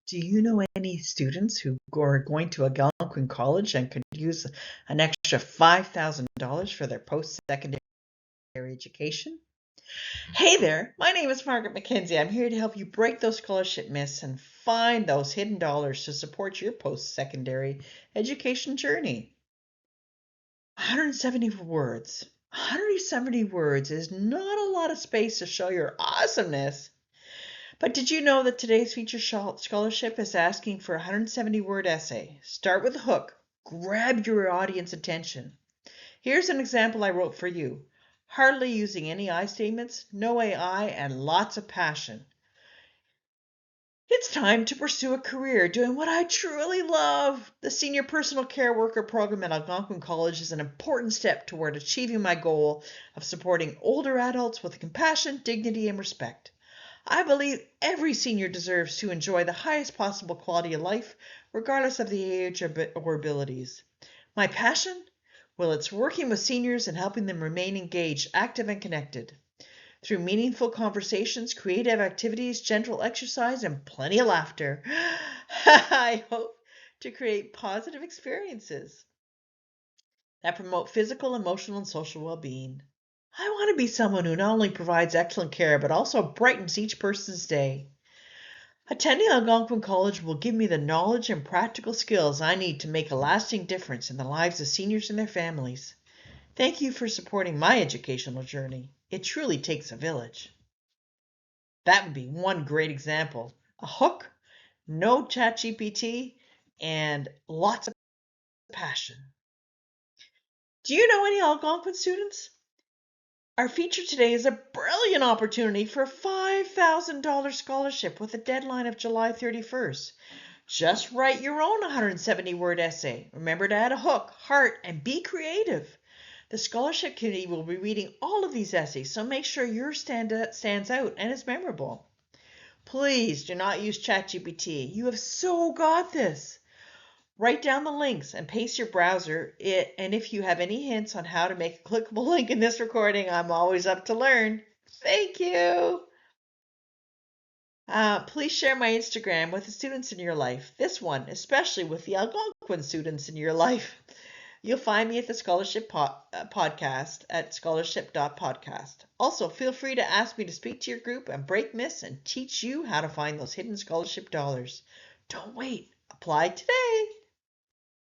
Do you know any students who are going to Algonquin College and could use an extra $5,000 for their post-secondary education? Hey there, my name is Margaret Mackenzie. I'm here to help you break those scholarship myths and find those hidden dollars to support your post-secondary education journey. 170 words. 170 words is not a lot of space to show your awesomeness. But did you know that today's feature scholarship is asking for a 170-word essay? Start with a hook. Grab your audience attention. Here's an example I wrote for you. Hardly using any I statements, no AI, and lots of passion. It's time to pursue a career doing what I truly love. The Senior Personal Care Worker program at Algonquin College is an important step toward achieving my goal of supporting older adults with compassion, dignity, and respect. I believe every senior deserves to enjoy the highest possible quality of life, regardless of the age or abilities. My passion? Well, it's working with seniors and helping them remain engaged, active, and connected. Through meaningful conversations, creative activities, gentle exercise, and plenty of laughter, I hope to create positive experiences that promote physical, emotional, and social well-being. I want to be someone who not only provides excellent care, but also brightens each person's day. Attending Algonquin College will give me the knowledge and practical skills I need to make a lasting difference in the lives of seniors and their families. Thank you for supporting my educational journey. It truly takes a village. That would be one great example. A hook, no Chat GPT, and lots of passion. Do you know any Algonquin students? Our feature today is a brilliant opportunity for a $5,000 scholarship with a deadline of July 31st. Just write your own 170-word essay. Remember to add a hook, heart, and be creative. The scholarship committee will be reading all of these essays, so make sure yours stands out and is memorable. Please do not use ChatGPT. You have so got this. Write down the links and paste your browser. And if you have any hints on how to make a clickable link in this recording, I'm always up to learn. Thank you. Please share my Instagram with the students in your life. This one, especially with the Algonquin students in your life. You'll find me at the Scholarship Podcast at scholarship.podcast. Also, feel free to ask me to speak to your group and break myths and teach you how to find those hidden scholarship dollars. Don't wait. Apply today.